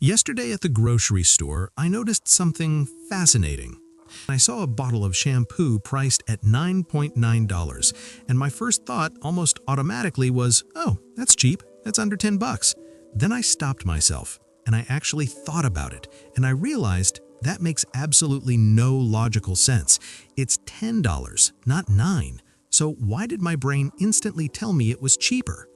Yesterday at the grocery store, I noticed something fascinating. I saw a bottle of shampoo priced at $9.9, and my first thought almost automatically was, oh, that's cheap, that's under 10 bucks. Then I stopped myself, and I actually thought about it, and I realized that makes absolutely no logical sense. It's $10, not $9. So why did my brain instantly tell me it was cheaper?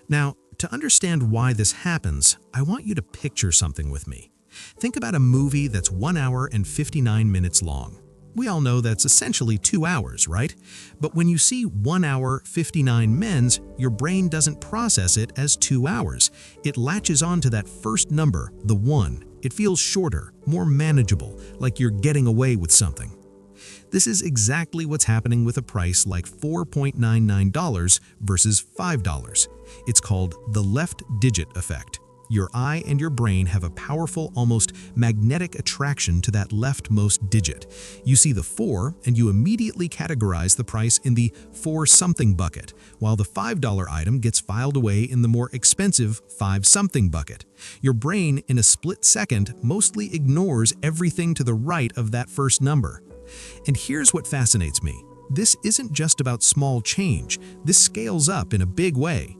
Now, to understand why this happens, I want you to picture something with me. Think about a movie that's 1 hour and 59 minutes long. We all know that's essentially 2 hours, right? But when you see 1 hour 59 minutes, your brain doesn't process it as 2 hours. It latches onto that first number, the 1. It feels shorter, more manageable, like you're getting away with something. This is exactly what's happening with a price like $4.99 versus $5. It's called the left digit effect. Your eye and your brain have a powerful, almost magnetic attraction to that leftmost digit. You see the 4 and you immediately categorize the price in the for something bucket, while the $5 item gets filed away in the more expensive 5 something bucket. Your brain, in a split second, mostly ignores everything to the right of that first number. And here's what fascinates me. This isn't just about small change. This scales up in a big way.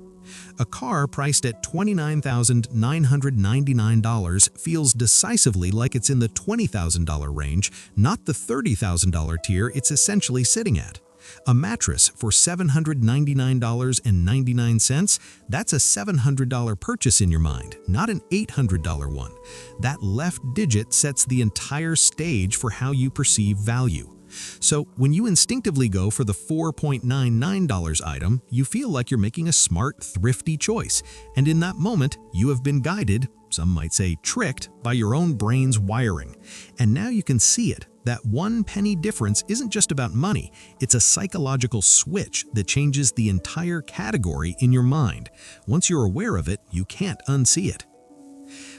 A car priced at $29,999 feels decisively like it's in the $20,000 range, not the $30,000 tier it's essentially sitting at. A mattress for $799.99, that's a $700 purchase in your mind, not an $800 one. That left digit sets the entire stage for how you perceive value. So when you instinctively go for the $4.99 item, you feel like you're making a smart, thrifty choice. And in that moment, you have been guided, some might say tricked, by your own brain's wiring. And now you can see it. That 1 penny difference isn't just about money, it's a psychological switch that changes the entire category in your mind. Once you're aware of it, you can't unsee it.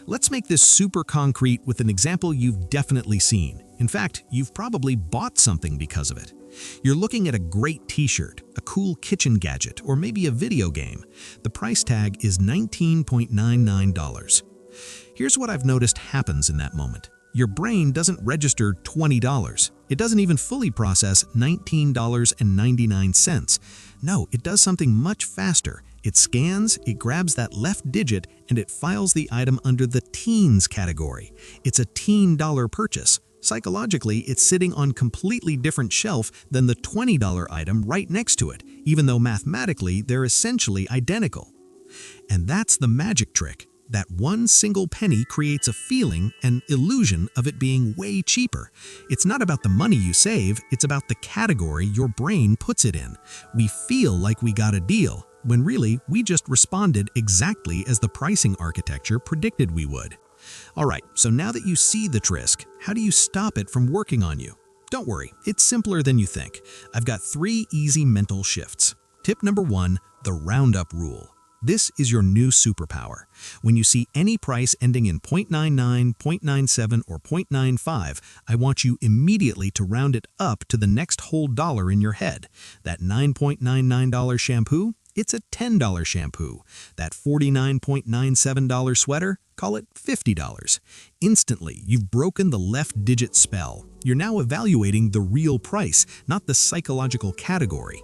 Let's make this super concrete with an example you've definitely seen. In fact, you've probably bought something because of it. You're looking at a great t-shirt, a cool kitchen gadget, or maybe a video game. The price tag is $19.99. Here's what I've noticed happens in that moment. Your brain doesn't register $20. It doesn't even fully process $19.99. No, it does something much faster. It scans, it grabs that left digit, and it files the item under the teens category. It's a teen dollar purchase. Psychologically, it's sitting on completely different shelf than the $20 item right next to it, even though mathematically they're essentially identical. And that's the magic trick. That 1 single penny creates a feeling, an illusion of it being way cheaper. It's not about the money you save, it's about the category your brain puts it in. We feel like we got a deal, when really we just responded exactly as the pricing architecture predicted we would. Alright, so now that you see the trick, how do you stop it from working on you? Don't worry, it's simpler than you think. I've got 3 easy mental shifts. Tip number 1, the roundup rule. This is your new superpower. When you see any price ending in 0.99, 0.97, or 0.95, I want you immediately to round it up to the next whole dollar in your head. That $9.99 shampoo? It's a $10 shampoo. That $49.97 sweater? Call it $50. Instantly, you've broken the left digit spell. You're now evaluating the real price, not the psychological category.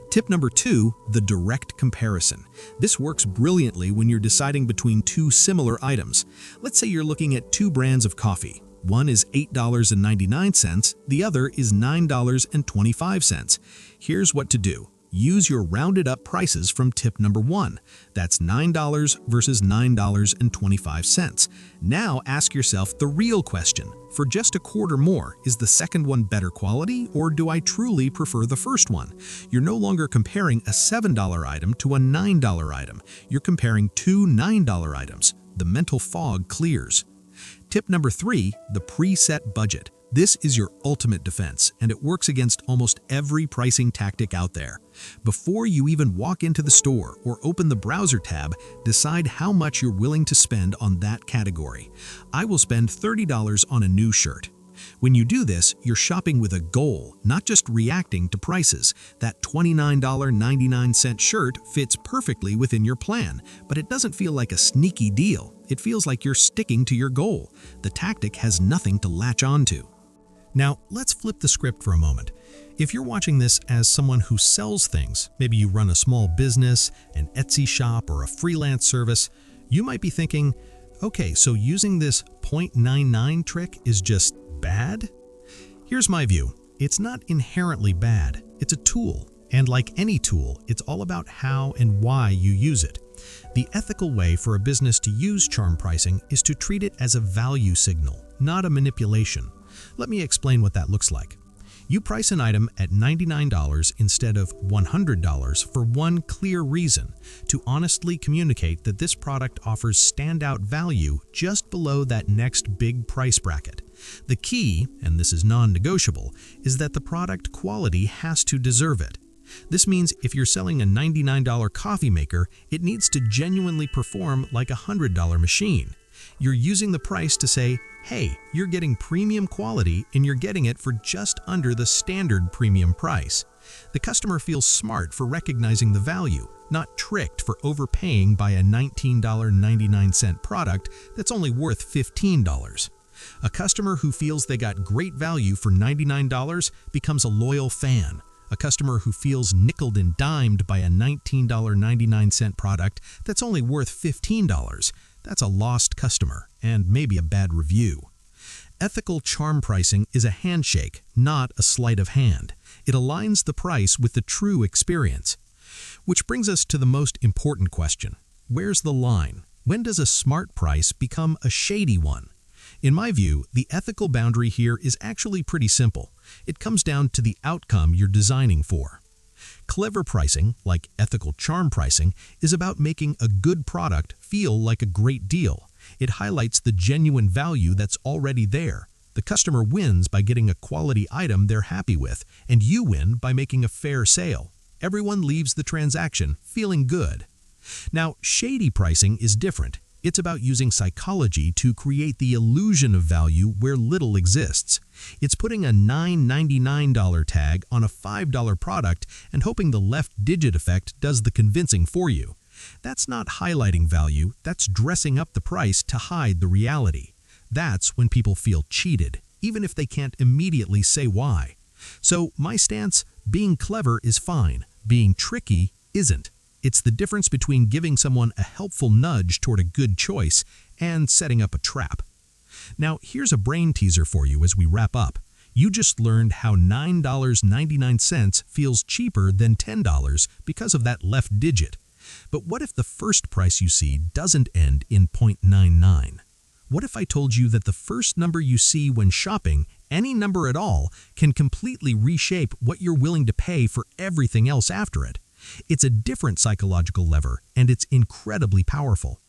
Tip number 2, the direct comparison. This works brilliantly when you're deciding between 2 similar items. Let's say you're looking at 2 brands of coffee. One is $8.99, the other is $9.25. Here's what to do. Use your rounded up prices from tip number 1. That's $9 versus $9.25. Now ask yourself the real question. For just a quarter more, is the second one better quality, or do I truly prefer the first one? You're no longer comparing a $7 item to a $9 item. You're comparing 2 $9 items. The mental fog clears. Tip number 3, the preset budget. This is your ultimate defense, and it works against almost every pricing tactic out there. Before you even walk into the store or open the browser tab, decide how much you're willing to spend on that category. I will spend $30 on a new shirt. When you do this, you're shopping with a goal, not just reacting to prices. That $29.99 shirt fits perfectly within your plan, but it doesn't feel like a sneaky deal. It feels like you're sticking to your goal. The tactic has nothing to latch onto. Now, let's flip the script for a moment. If you're watching this as someone who sells things, maybe you run a small business, an Etsy shop, or a freelance service, you might be thinking, okay, so using this 0.99 trick is just bad? Here's my view. It's not inherently bad. It's a tool. And like any tool, it's all about how and why you use it. The ethical way for a business to use charm pricing is to treat it as a value signal, not a manipulation. Let me explain what that looks like. You price an item at $99 instead of $100 for one clear reason: to honestly communicate that this product offers standout value just below that next big price bracket. The key, and this is non-negotiable, is that the product quality has to deserve it. This means if you're selling a $99 coffee maker, it needs to genuinely perform like a $100 machine. You're using the price to say, hey, you're getting premium quality and you're getting it for just under the standard premium price. The customer feels smart for recognizing the value, not tricked for overpaying by a $19.99 product that's only worth $15. A customer who feels they got great value for $99 becomes a loyal fan. A customer who feels nickeled and dimed by a $19.99 product that's only worth $15, that's a lost customer and maybe a bad review. Ethical charm pricing is a handshake, not a sleight of hand. It aligns the price with the true experience. Which brings us to the most important question. Where's the line? When does a smart price become a shady one? In my view, the ethical boundary here is actually pretty simple. It comes down to the outcome you're designing for. Clever pricing, like ethical charm pricing, is about making a good product feel like a great deal. It highlights the genuine value that's already there. The customer wins by getting a quality item they're happy with, and you win by making a fair sale. Everyone leaves the transaction feeling good. Now, shady pricing is different. It's about using psychology to create the illusion of value where little exists. It's putting a $9.99 tag on a $5 product and hoping the left-digit effect does the convincing for you. That's not highlighting value, that's dressing up the price to hide the reality. That's when people feel cheated, even if they can't immediately say why. So my stance, being clever is fine, being tricky isn't. It's the difference between giving someone a helpful nudge toward a good choice and setting up a trap. Now, here's a brain teaser for you as we wrap up. You just learned how $9.99 feels cheaper than $10 because of that left digit. But what if the first price you see doesn't end in 0.99? What if I told you that the first number you see when shopping, any number at all, can completely reshape what you're willing to pay for everything else after it? It's a different psychological lever, and it's incredibly powerful.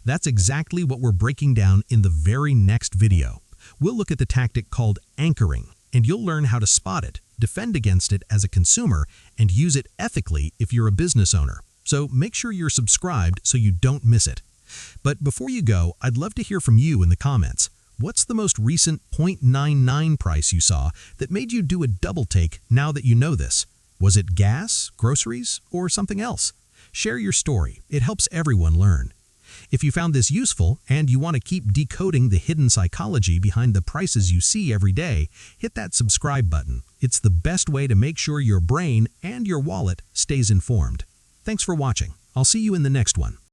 That's exactly what we're breaking down in the very next video. We'll look at the tactic called anchoring, and you'll learn how to spot it, defend against it as a consumer, and use it ethically if you're a business owner. So make sure you're subscribed so you don't miss it. But before you go, I'd love to hear from you in the comments. What's the most recent 0.99 price you saw that made you do a double take now that you know this? Was it gas, groceries, or something else? Share your story. It helps everyone learn. If you found this useful and you want to keep decoding the hidden psychology behind the prices you see every day, hit that subscribe button. It's the best way to make sure your brain and your wallet stays informed. Thanks for watching. I'll see you in the next one.